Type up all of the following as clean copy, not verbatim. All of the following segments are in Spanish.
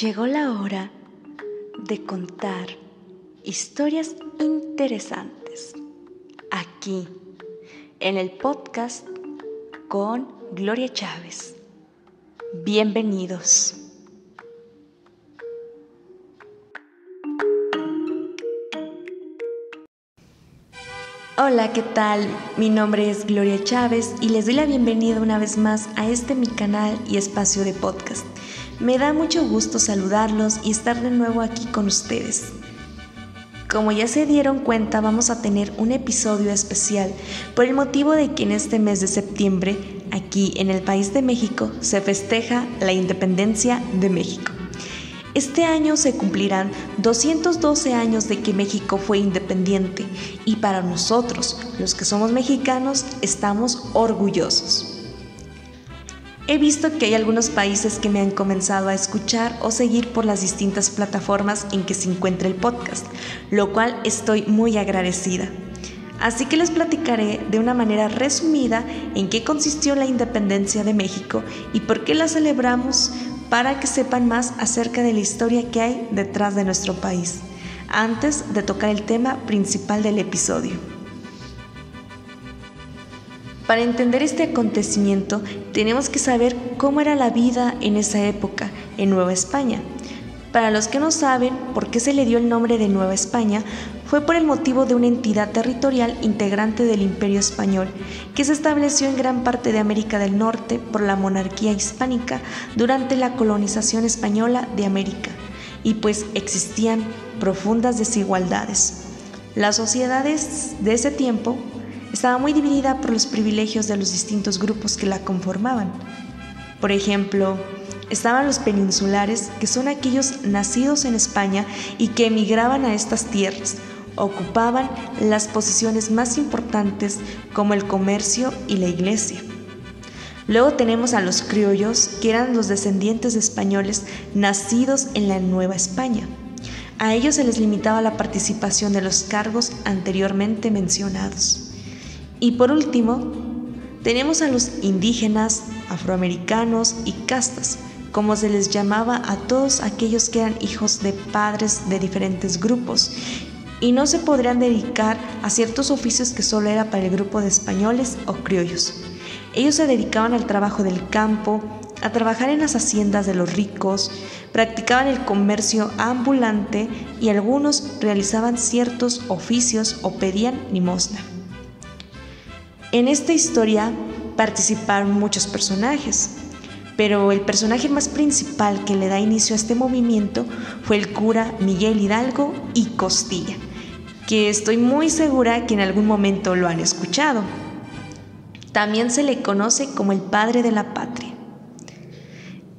Llegó la hora de contar historias interesantes aquí en el podcast con Gloria Chávez. Bienvenidos. Hola, ¿qué tal? Mi nombre es Gloria Chávez y les doy la bienvenida una vez más a mi canal y espacio de podcast. Me da mucho gusto saludarlos y estar de nuevo aquí con ustedes. Como ya se dieron cuenta, vamos a tener un episodio especial por el motivo de que en este mes de septiembre, aquí en el país de México, se festeja la independencia de México. Este año se cumplirán 212 años de que México fue independiente y para nosotros, los que somos mexicanos, estamos orgullosos. He visto que hay algunos países que me han comenzado a escuchar o seguir por las distintas plataformas en que se encuentra el podcast, lo cual estoy muy agradecida. Así que les platicaré de una manera resumida en qué consistió la independencia de México y por qué la celebramos, para que sepan más acerca de la historia que hay detrás de nuestro país, antes de tocar el tema principal del episodio. Para entender este acontecimiento, tenemos que saber cómo era la vida en esa época en Nueva España. Para los que no saben por qué se le dio el nombre de Nueva España, fue por el motivo de una entidad territorial integrante del Imperio Español, que se estableció en gran parte de América del Norte por la monarquía hispánica durante la colonización española de América, y pues existían profundas desigualdades. Las sociedades de ese tiempo estaba muy dividida por los privilegios de los distintos grupos que la conformaban. Por ejemplo, estaban los peninsulares, que son aquellos nacidos en España y que emigraban a estas tierras. Ocupaban las posiciones más importantes como el comercio y la iglesia. Luego tenemos a los criollos, que eran los descendientes de españoles nacidos en la Nueva España. A ellos se les limitaba la participación de los cargos anteriormente mencionados. Y por último, tenemos a los indígenas, afroamericanos y castas, como se les llamaba a todos aquellos que eran hijos de padres de diferentes grupos y no se podrían dedicar a ciertos oficios que solo era para el grupo de españoles o criollos. Ellos se dedicaban al trabajo del campo, a trabajar en las haciendas de los ricos, practicaban el comercio ambulante y algunos realizaban ciertos oficios o pedían limosna. En esta historia participaron muchos personajes, pero el personaje más principal que le da inicio a este movimiento fue el cura Miguel Hidalgo y Costilla, que estoy muy segura que en algún momento lo han escuchado. También se le conoce como el padre de la patria.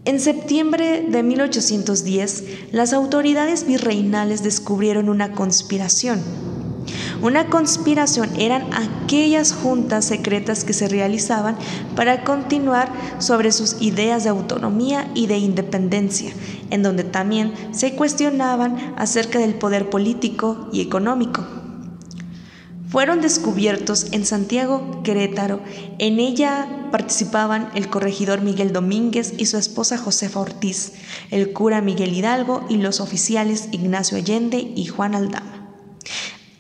En septiembre de 1810, las autoridades virreinales descubrieron una conspiración. Una conspiración eran aquellas juntas secretas que se realizaban para continuar sobre sus ideas de autonomía y de independencia, en donde también se cuestionaban acerca del poder político y económico. Fueron descubiertos en Santiago, Querétaro. En ella participaban el corregidor Miguel Domínguez y su esposa Josefa Ortiz, el cura Miguel Hidalgo y los oficiales Ignacio Allende y Juan Aldama.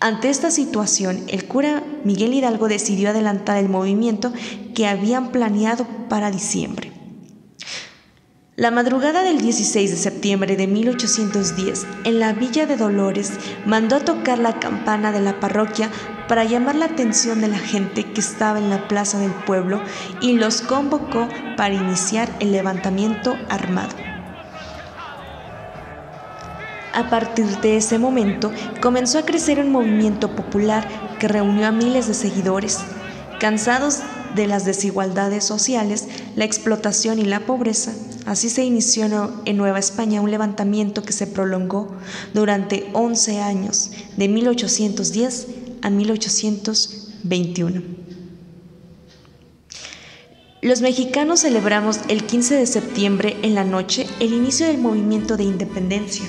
Ante esta situación, el cura Miguel Hidalgo decidió adelantar el movimiento que habían planeado para diciembre. La madrugada del 16 de septiembre de 1810, en la Villa de Dolores, mandó a tocar la campana de la parroquia para llamar la atención de la gente que estaba en la plaza del pueblo y los convocó para iniciar el levantamiento armado. A partir de ese momento, comenzó a crecer un movimiento popular que reunió a miles de seguidores. Cansados de las desigualdades sociales, la explotación y la pobreza, así se inició en Nueva España un levantamiento que se prolongó durante 11 años, de 1810 a 1821. Los mexicanos celebramos el 15 de septiembre en la noche el inicio del movimiento de independencia.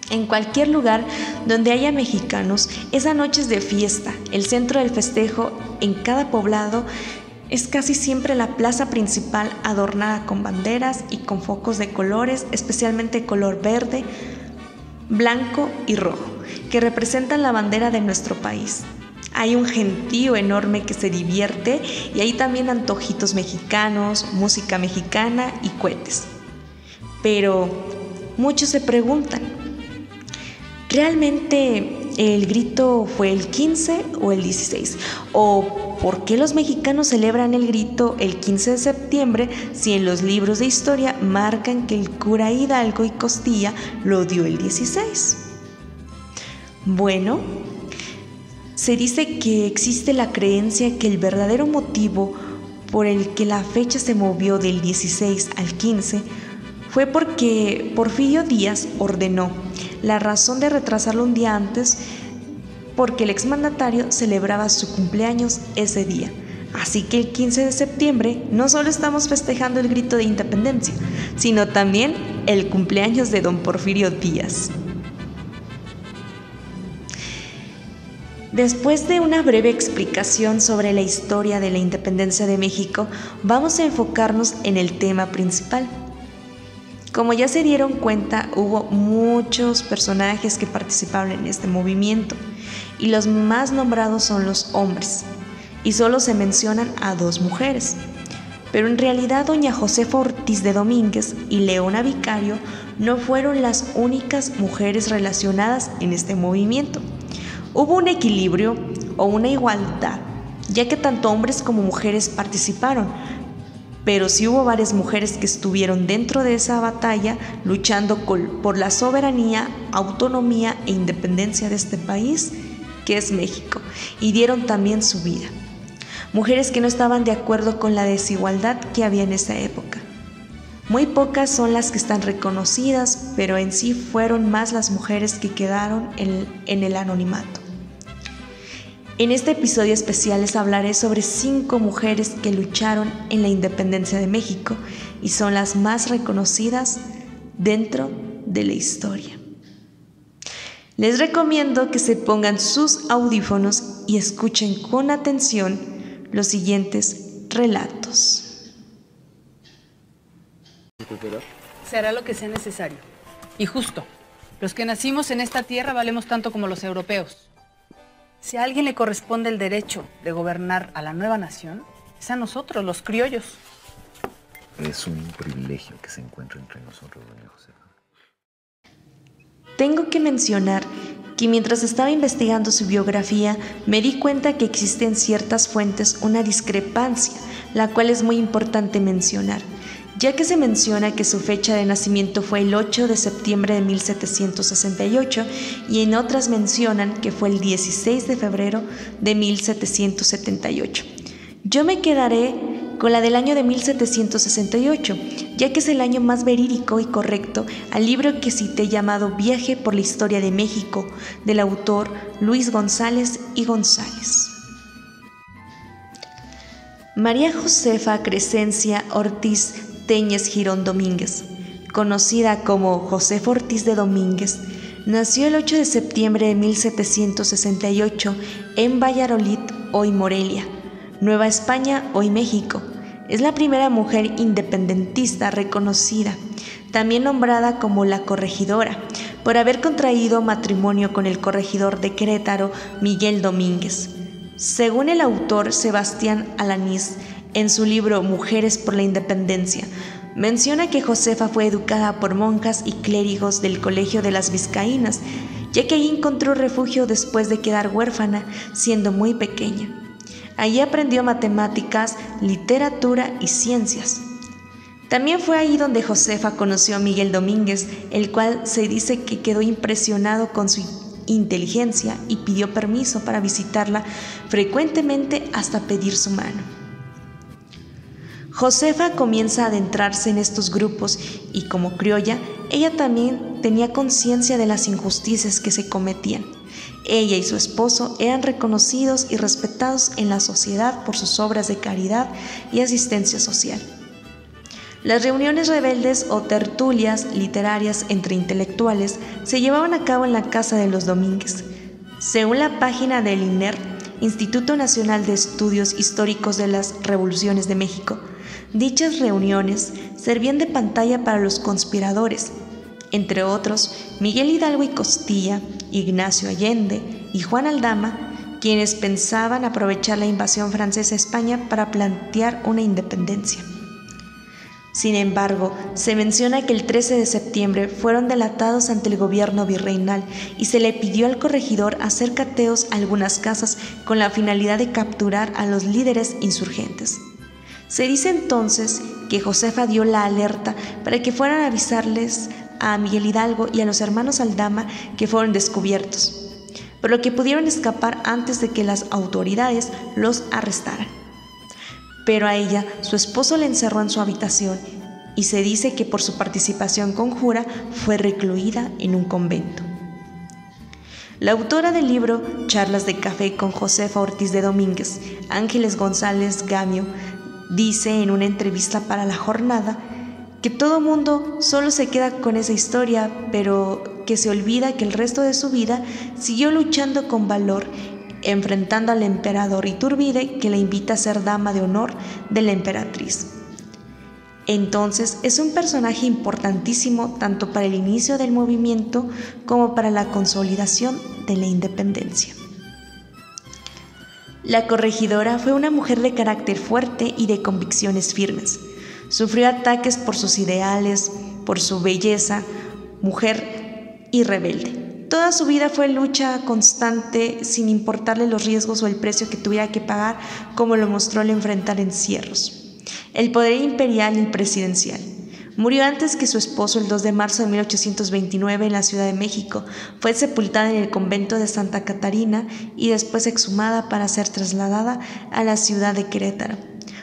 En cualquier lugar donde haya mexicanos, esa noche es de fiesta. El centro del festejo en cada poblado Es casi siempre la plaza principal adornada con banderas y con focos de colores, especialmente color verde, blanco y rojo, que representan la bandera de nuestro país. Hay un gentío enorme que se divierte y hay también antojitos mexicanos, música mexicana y cohetes. Pero muchos se preguntan, ¿realmente el grito fue el 15 o el 16? ¿O por qué los mexicanos celebran el grito el 15 de septiembre si en los libros de historia marcan que el cura Hidalgo y Costilla lo dio el 16? Bueno, se dice que existe la creencia que el verdadero motivo por el que la fecha se movió del 16 al 15 fue porque Porfirio Díaz ordenó. La razón de retrasarlo un día antes, porque el exmandatario celebraba su cumpleaños ese día. Así que el 15 de septiembre no solo estamos festejando el grito de independencia, sino también el cumpleaños de don Porfirio Díaz. Después de una breve explicación sobre la historia de la independencia de México, vamos a enfocarnos en el tema principal. Como ya se dieron cuenta, hubo muchos personajes que participaron en este movimiento, y los más nombrados son los hombres, y solo se mencionan a 2 mujeres. Pero en realidad doña Josefa Ortiz de Domínguez y Leona Vicario no fueron las únicas mujeres relacionadas en este movimiento. Hubo un equilibrio o una igualdad, ya que tanto hombres como mujeres participaron, pero sí hubo varias mujeres que estuvieron dentro de esa batalla luchando por la soberanía, autonomía e independencia de este país, que es México, y dieron también su vida. Mujeres que no estaban de acuerdo con la desigualdad que había en esa época. Muy pocas son las que están reconocidas, pero en sí fueron más las mujeres que quedaron en el anonimato. En este episodio especial les hablaré sobre 5 mujeres que lucharon en la independencia de México y son las más reconocidas dentro de la historia. Les recomiendo que se pongan sus audífonos y escuchen con atención los siguientes relatos. Se hará lo que sea necesario y justo. Los que nacimos en esta tierra valemos tanto como los europeos. Si a alguien le corresponde el derecho de gobernar a la nueva nación, es a nosotros, los criollos. Es un privilegio que se encuentre entre nosotros, doña Josefa. Tengo que mencionar que mientras estaba investigando su biografía, me di cuenta que existe en ciertas fuentes una discrepancia, la cual es muy importante mencionar, ya que se menciona que su fecha de nacimiento fue el 8 de septiembre de 1768 y en otras mencionan que fue el 16 de febrero de 1778. Yo me quedaré con la del año de 1768, ya que es el año más verídico y correcto al libro que cité llamado Viaje por la Historia de México, del autor Luis González y González. María Josefa Crescencia Ortiz Téñez Girón Domínguez, conocida como Josefa Ortiz de Domínguez, nació el 8 de septiembre de 1768 en Valladolid, hoy Morelia, Nueva España, hoy México. Es la primera mujer independentista reconocida, también nombrada como la corregidora, por haber contraído matrimonio con el corregidor de Querétaro, Miguel Domínguez. Según el autor Sebastián Alanís, en su libro Mujeres por la Independencia, menciona que Josefa fue educada por monjas y clérigos del Colegio de las Vizcaínas, ya que allí encontró refugio después de quedar huérfana siendo muy pequeña. Allí aprendió matemáticas, literatura y ciencias. También fue ahí donde Josefa conoció a Miguel Domínguez, el cual se dice que quedó impresionado con su inteligencia y pidió permiso para visitarla frecuentemente hasta pedir su mano. Josefa comienza a adentrarse en estos grupos y como criolla, ella también tenía conciencia de las injusticias que se cometían. Ella y su esposo eran reconocidos y respetados en la sociedad por sus obras de caridad y asistencia social. Las reuniones rebeldes o tertulias literarias entre intelectuales se llevaban a cabo en la casa de los Domínguez. Según la página del INER, Instituto Nacional de Estudios Históricos de las Revoluciones de México. Dichas reuniones servían de pantalla para los conspiradores, entre otros Miguel Hidalgo y Costilla, Ignacio Allende y Juan Aldama, quienes pensaban aprovechar la invasión francesa a España para plantear una independencia. Sin embargo, se menciona que el 13 de septiembre fueron delatados ante el gobierno virreinal y se le pidió al corregidor hacer cateos a algunas casas con la finalidad de capturar a los líderes insurgentes. Se dice entonces que Josefa dio la alerta para que fueran a avisarles a Miguel Hidalgo y a los hermanos Aldama que fueron descubiertos, por lo que pudieron escapar antes de que las autoridades los arrestaran. Pero a ella, su esposo la encerró en su habitación y se dice que por su participación conjura fue recluida en un convento. La autora del libro Charlas de Café con Josefa Ortiz de Domínguez, Ángeles González Gamio, dice en una entrevista para La Jornada que todo mundo solo se queda con esa historia, pero que se olvida que el resto de su vida siguió luchando con valor, enfrentando al emperador Iturbide, que la invita a ser dama de honor de la emperatriz. Entonces es un personaje importantísimo tanto para el inicio del movimiento como para la consolidación de la independencia. La corregidora fue una mujer de carácter fuerte y de convicciones firmes. Sufrió ataques por sus ideales, por su belleza, mujer y rebelde. Toda su vida fue lucha constante sin importarle los riesgos o el precio que tuviera que pagar, como lo mostró al enfrentar encierros, el poder imperial y el presidencial. Murió antes que su esposo el 2 de marzo de 1829 en la Ciudad de México. Fue sepultada en el convento de Santa Catarina y después exhumada para ser trasladada a la ciudad de Querétaro,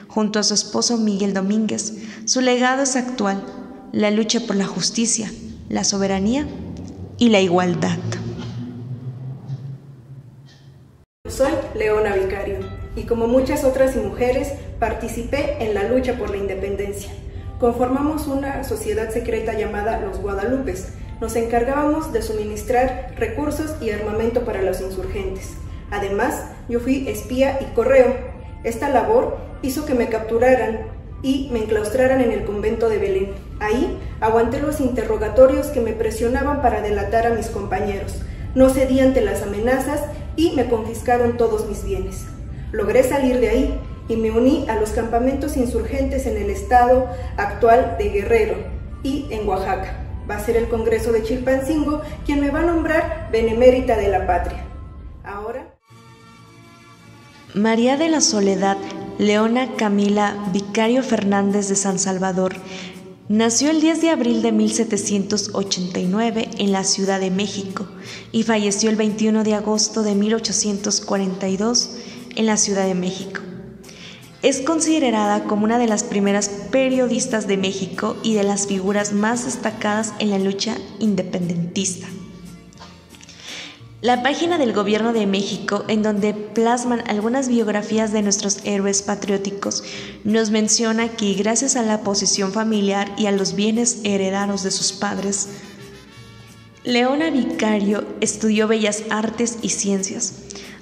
junto a su esposo Miguel Domínguez. Su legado es actual: la lucha por la justicia, la soberanía y la igualdad. Soy Leona Vicario y como muchas otras mujeres participé en la lucha por la independencia. Conformamos una sociedad secreta llamada Los Guadalupes. Nos encargábamos de suministrar recursos y armamento para los insurgentes. Además, yo fui espía y correo. Esta labor hizo que me capturaran y me enclaustraran en el convento de Belén. Ahí aguanté los interrogatorios que me presionaban para delatar a mis compañeros. No cedí ante las amenazas y me confiscaron todos mis bienes. Logré salir de ahí y me uní a los campamentos insurgentes en el estado actual de Guerrero y en Oaxaca. Va a ser el Congreso de Chilpancingo quien me va a nombrar benemérita de la patria. Ahora... María de la Soledad Leona Camila Vicario Fernández de San Salvador nació el 10 de abril de 1789 en la Ciudad de México y falleció el 21 de agosto de 1842 en la Ciudad de México. Es considerada como una de las primeras periodistas de México y de las figuras más destacadas en la lucha independentista. La página del Gobierno de México, en donde plasman algunas biografías de nuestros héroes patrióticos, nos menciona que gracias a la posición familiar y a los bienes heredados de sus padres, Leona Vicario estudió Bellas Artes y Ciencias.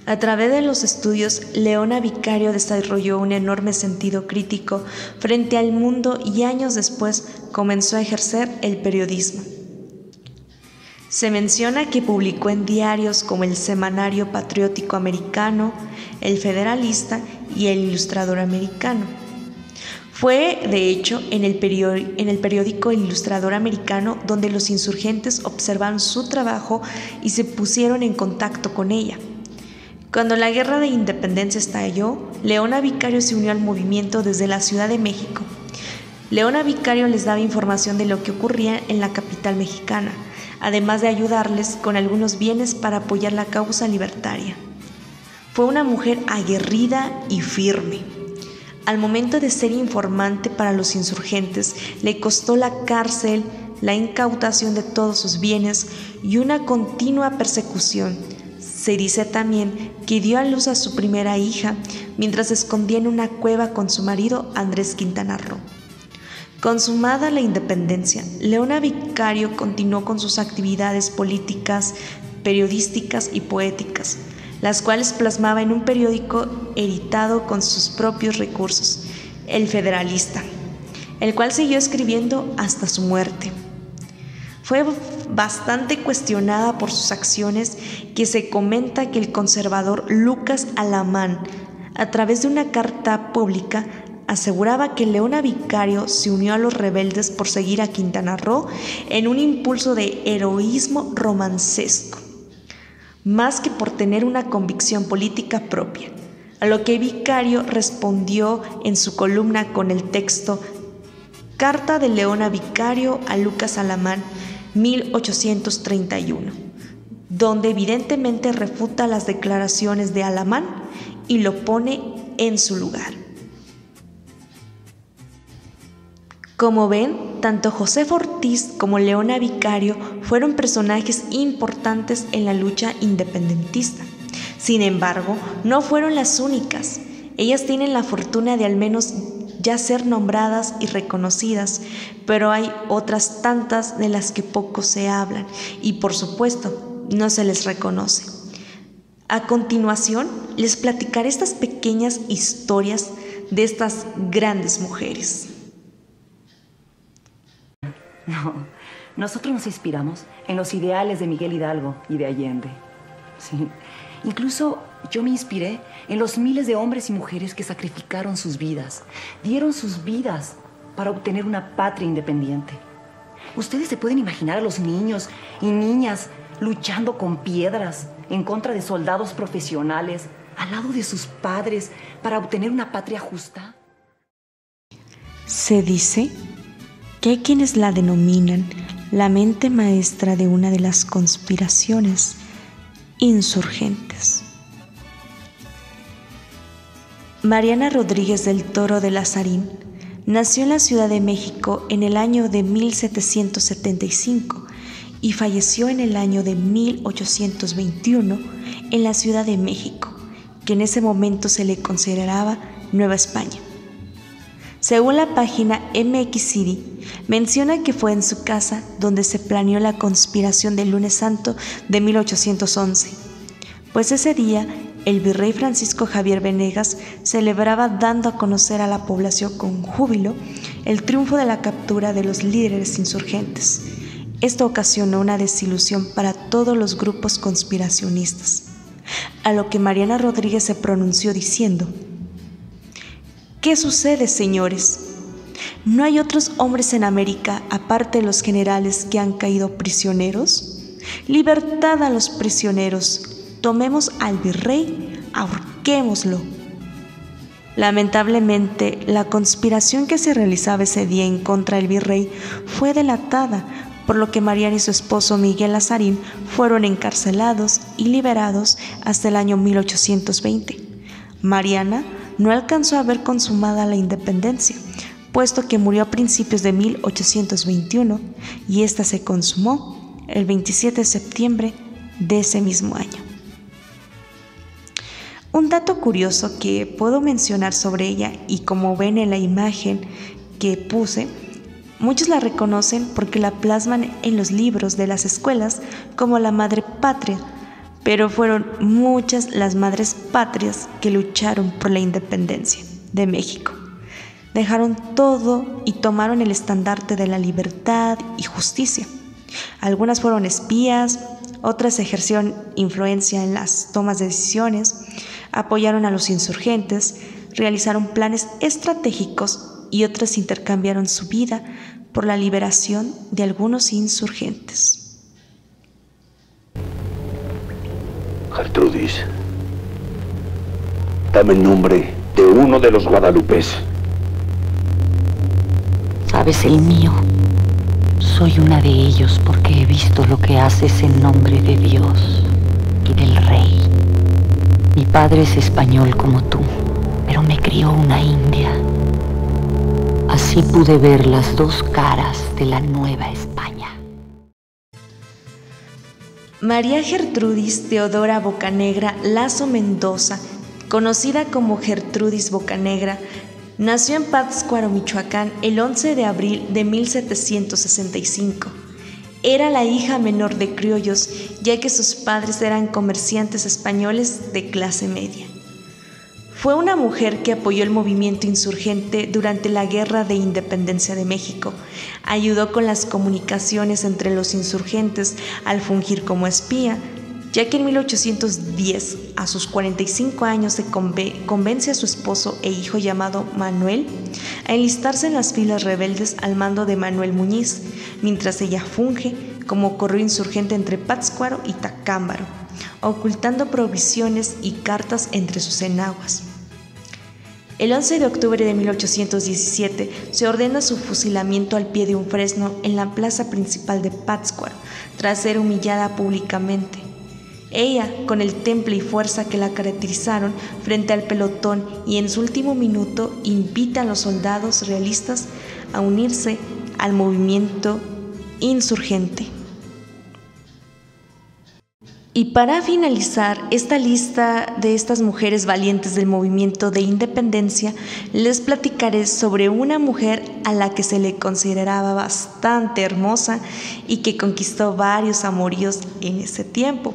A través de los estudios, Leona Vicario desarrolló un enorme sentido crítico frente al mundo y años después comenzó a ejercer el periodismo. Se menciona que publicó en diarios como el Semanario Patriótico Americano, el Federalista y el Ilustrador Americano. Fue, de hecho, en el periódico El Ilustrador Americano donde los insurgentes observaron su trabajo y se pusieron en contacto con ella. Cuando la Guerra de Independencia estalló, Leona Vicario se unió al movimiento desde la Ciudad de México. Leona Vicario les daba información de lo que ocurría en la capital mexicana, además de ayudarles con algunos bienes para apoyar la causa libertaria. Fue una mujer aguerrida y firme. Al momento de ser informante para los insurgentes, le costó la cárcel, la incautación de todos sus bienes y una continua persecución. Se dice también que dio a luz a su primera hija mientras se escondía en una cueva con su marido Andrés Quintana Roo. Consumada la independencia, Leona Vicario continuó con sus actividades políticas, periodísticas y poéticas. las cuales plasmaba en un periódico editado con sus propios recursos, El Federalista, el cual siguió escribiendo hasta su muerte. Fue bastante cuestionada por sus acciones, que se comenta que el conservador Lucas Alamán, a través de una carta pública, aseguraba que Leona Vicario se unió a los rebeldes por seguir a Quintana Roo en un impulso de heroísmo romancesco, más que por tener una convicción política propia, a lo que Vicario respondió en su columna con el texto Carta de Leona Vicario a Lucas Alamán, 1831, donde evidentemente refuta las declaraciones de Alamán y lo pone en su lugar. Como ven, tanto Josefa Ortiz como Leona Vicario fueron personajes importantes en la lucha independentista. Sin embargo, no fueron las únicas. Ellas tienen la fortuna de al menos ya ser nombradas y reconocidas, pero hay otras tantas de las que poco se hablan y, por supuesto, no se les reconoce. A continuación, les platicaré estas pequeñas historias de estas grandes mujeres. No, nosotros nos inspiramos en los ideales de Miguel Hidalgo y de Allende. Sí. Incluso yo me inspiré en los miles de hombres y mujeres que sacrificaron sus vidas, dieron sus vidas para obtener una patria independiente. Ustedes se pueden imaginar a los niños y niñas luchando con piedras en contra de soldados profesionales, al lado de sus padres, para obtener una patria justa. Se dice que hay quienes la denominan la mente maestra de una de las conspiraciones insurgentes. Mariana Rodríguez del Toro de Lazarín nació en la Ciudad de México en el año de 1775 y falleció en el año de 1821 en la Ciudad de México, que en ese momento se le consideraba Nueva España. Según la página MXCD, menciona que fue en su casa donde se planeó la conspiración del Lunes Santo de 1811, pues ese día el virrey Francisco Javier Venegas celebraba dando a conocer a la población con júbilo el triunfo de la captura de los líderes insurgentes. Esto ocasionó una desilusión para todos los grupos conspiracionistas, a lo que Mariana Rodríguez se pronunció diciendo: ¿qué sucede, señores? ¿No hay otros hombres en América, aparte de los generales que han caído prisioneros? Libertad a los prisioneros. Tomemos al virrey, ahorquémoslo. Lamentablemente, la conspiración que se realizaba ese día en contra del virrey fue delatada, por lo que Mariana y su esposo Miguel Lazarín fueron encarcelados y liberados hasta el año 1820. Mariana no alcanzó a ver consumada la independencia, puesto que murió a principios de 1821 y esta se consumó el 27 de septiembre de ese mismo año. Un dato curioso que puedo mencionar sobre ella, y como ven en la imagen que puse, muchos la reconocen porque la plasman en los libros de las escuelas como la madre patria, pero fueron muchas las madres patrias que lucharon por la independencia de México. Dejaron todo y tomaron el estandarte de la libertad y justicia. Algunas fueron espías, otras ejercieron influencia en las tomas de decisiones, apoyaron a los insurgentes, realizaron planes estratégicos y otras intercambiaron su vida por la liberación de algunos insurgentes. Gertrudis, dame el nombre de uno de los guadalupes. Sabes el mío. Soy una de ellos porque he visto lo que haces en nombre de Dios y del Rey. Mi padre es español como tú, pero me crió una india. Así pude ver las dos caras de la Nueva España. María Gertrudis Teodora Bocanegra Lazo Mendoza, conocida como Gertrudis Bocanegra, nació en Pátzcuaro, Michoacán, el 11 de abril de 1765. Era la hija menor de criollos, ya que sus padres eran comerciantes españoles de clase media. Fue una mujer que apoyó el movimiento insurgente durante la Guerra de Independencia de México. Ayudó con las comunicaciones entre los insurgentes al fungir como espía, ya que en 1810, a sus 45 años, se convence a su esposo e hijo llamado Manuel a enlistarse en las filas rebeldes al mando de Manuel Muñiz, mientras ella funge como correo insurgente entre Pátzcuaro y Tacámbaro, ocultando provisiones y cartas entre sus enaguas. El 11 de octubre de 1817 se ordena su fusilamiento al pie de un fresno en la plaza principal de Pátzcuaro, tras ser humillada públicamente. Ella, con el temple y fuerza que la caracterizaron frente al pelotón y en su último minuto, invita a los soldados realistas a unirse al movimiento insurgente. Y para finalizar esta lista de estas mujeres valientes del movimiento de independencia, les platicaré sobre una mujer a la que se le consideraba bastante hermosa y que conquistó varios amoríos en ese tiempo.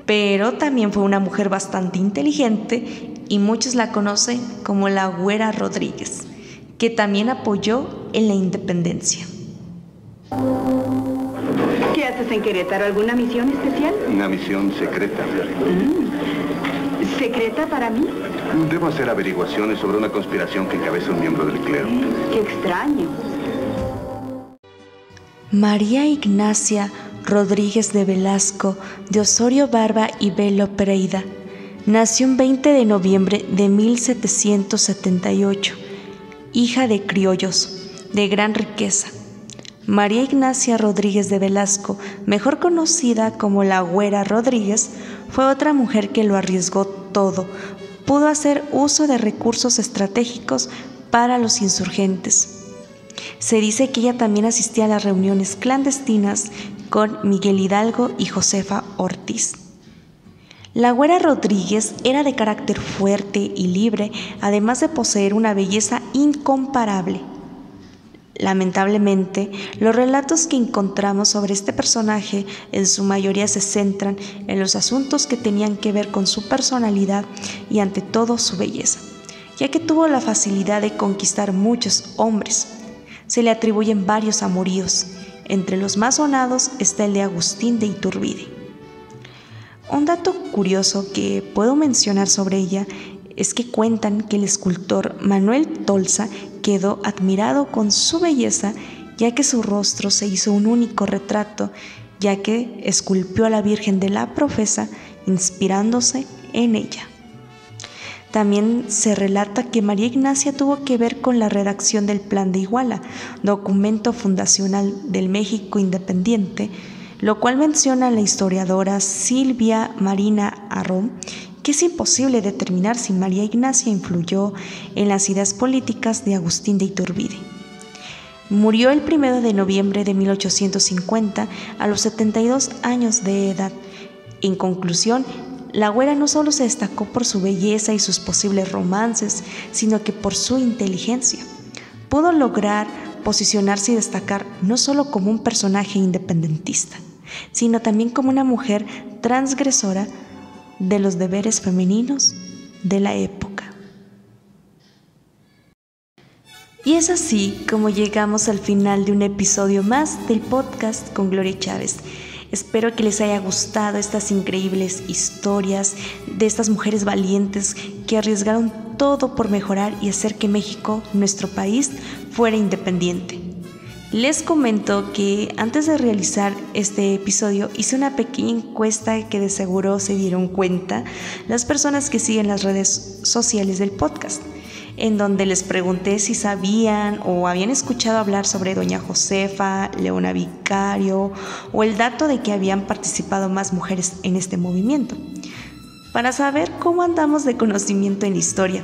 Pero también fue una mujer bastante inteligente y muchos la conocen como la Güera Rodríguez, que también apoyó en la independencia. ¿Qué haces en Querétaro? ¿Alguna misión especial? Una misión secreta. ¿Secreta para mí? Debo hacer averiguaciones sobre una conspiración que encabeza un miembro del clero. ¡Qué extraño! María Ignacia Rodríguez de Velasco, de Osorio Barba y Velo Pereira, nació el 20 de noviembre de 1778, hija de criollos, de gran riqueza. María Ignacia Rodríguez de Velasco, mejor conocida como la Güera Rodríguez, fue otra mujer que lo arriesgó todo. Pudo hacer uso de recursos estratégicos para los insurgentes. Se dice que ella también asistía a las reuniones clandestinas con Miguel Hidalgo y Josefa Ortiz. La Güera Rodríguez era de carácter fuerte y libre, además de poseer una belleza incomparable. Lamentablemente, los relatos que encontramos sobre este personaje en su mayoría se centran en los asuntos que tenían que ver con su personalidad y ante todo su belleza, ya que tuvo la facilidad de conquistar muchos hombres. Se le atribuyen varios amoríos. Entre los más sonados está el de Agustín de Iturbide. Un dato curioso que puedo mencionar sobre ella es que cuentan que el escultor Manuel Tolsa quedó admirado con su belleza, ya que su rostro se hizo un único retrato, ya que esculpió a la Virgen de la Profesa inspirándose en ella. También se relata que María Ignacia tuvo que ver con la redacción del Plan de Iguala, documento fundacional del México independiente, lo cual menciona la historiadora Silvia Marina Arrón, que es imposible determinar si María Ignacia influyó en las ideas políticas de Agustín de Iturbide. Murió el 1 de noviembre de 1850 a los 72 años de edad. En conclusión, la Güera no solo se destacó por su belleza y sus posibles romances, sino que por su inteligencia. Pudo lograr posicionarse y destacar no solo como un personaje independentista, sino también como una mujer transgresora de los deberes femeninos de la época. Y es así como llegamos al final de un episodio más del podcast con Gloria Chávez. Espero que les haya gustado estas increíbles historias de estas mujeres valientes que arriesgaron todo por mejorar y hacer que México, nuestro país, fuera independiente. Les comento que antes de realizar este episodio hice una pequeña encuesta que de seguro se dieron cuenta las personas que siguen las redes sociales del podcast, en donde les pregunté si sabían o habían escuchado hablar sobre doña Josefa, Leona Vicario o el dato de que habían participado más mujeres en este movimiento, para saber cómo andamos de conocimiento en la historia.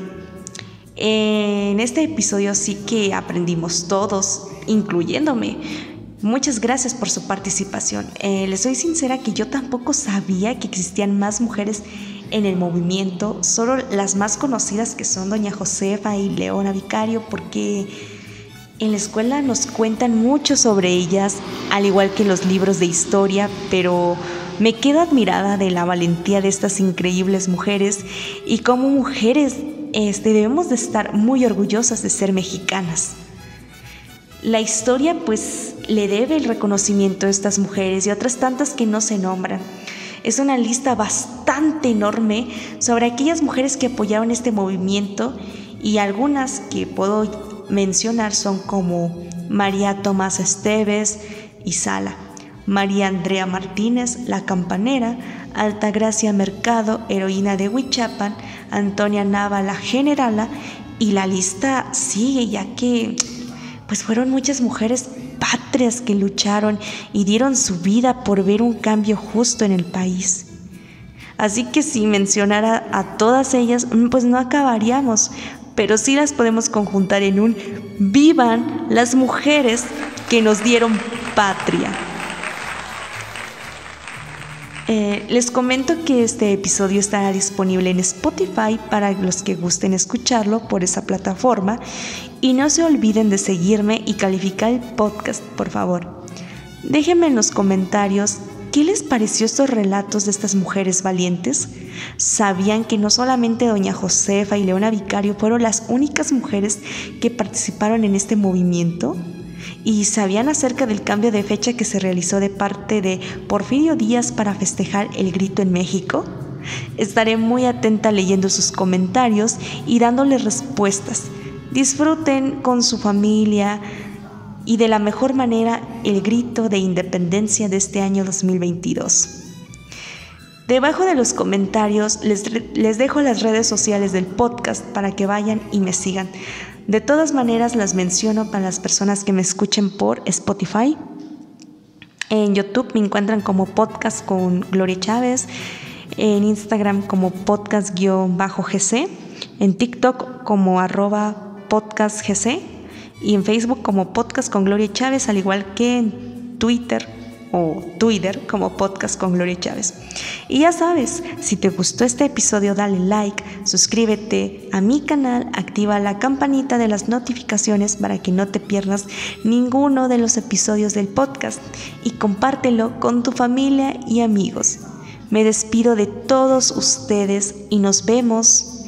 En este episodio sí que aprendimos todos, incluyéndome. Muchas gracias por su participación. Les soy sincera que yo tampoco sabía que existían más mujeres en el movimiento, solo las más conocidas, que son doña Josefa y Leona Vicario, porque En la escuela nos cuentan mucho sobre ellas, al igual que los libros de historia, pero me quedo admirada de la valentía de estas increíbles mujeres y como mujeres debemos de estar muy orgullosas de ser mexicanas. La historia pues le debe el reconocimiento a estas mujeres y otras tantas que no se nombran. Es una lista bastante enorme sobre aquellas mujeres que apoyaron este movimiento y algunas que puedo mencionar son como María Tomás Esteves y Sala, María Andrea Martínez, la campanera, Altagracia Mercado, heroína de Huichapan, Antonia Nava, la generala, y la lista sigue, ya que pues fueron muchas mujeres patrias que lucharon y dieron su vida por ver un cambio justo en el país. Así que si mencionara a todas ellas, pues no acabaríamos, pero sí las podemos conjuntar en un ¡vivan las mujeres que nos dieron patria! Les comento que este episodio estará disponible en Spotify para los que gusten escucharlo por esa plataforma y no se olviden de seguirme y calificar el podcast, por favor. Déjenme en los comentarios ¿qué les pareció estos relatos de estas mujeres valientes? ¿Sabían que no solamente doña Josefa y Leona Vicario fueron las únicas mujeres que participaron en este movimiento? ¿Y sabían acerca del cambio de fecha que se realizó de parte de Porfirio Díaz para festejar el grito en México? Estaré muy atenta leyendo sus comentarios y dándoles respuestas. Disfruten con su familia y de la mejor manera el grito de independencia de este año 2022. Debajo de los comentarios les dejo las redes sociales del podcast para que vayan y me sigan. De todas maneras las menciono para las personas que me escuchen por Spotify. En YouTube me encuentran como Podcast con Gloria Chávez, en Instagram como podcast_gc, en TikTok como @podcastgc y en Facebook como Podcast con Gloria Chávez, al igual que en Twitter como Podcast con Gloria Chávez. Y ya sabes, si te gustó este episodio dale like, suscríbete a mi canal, activa la campanita de las notificaciones para que no te pierdas ninguno de los episodios del podcast y compártelo con tu familia y amigos. Me despido de todos ustedes y nos vemos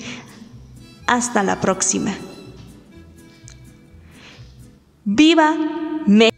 hasta la próxima. ¡Viva México!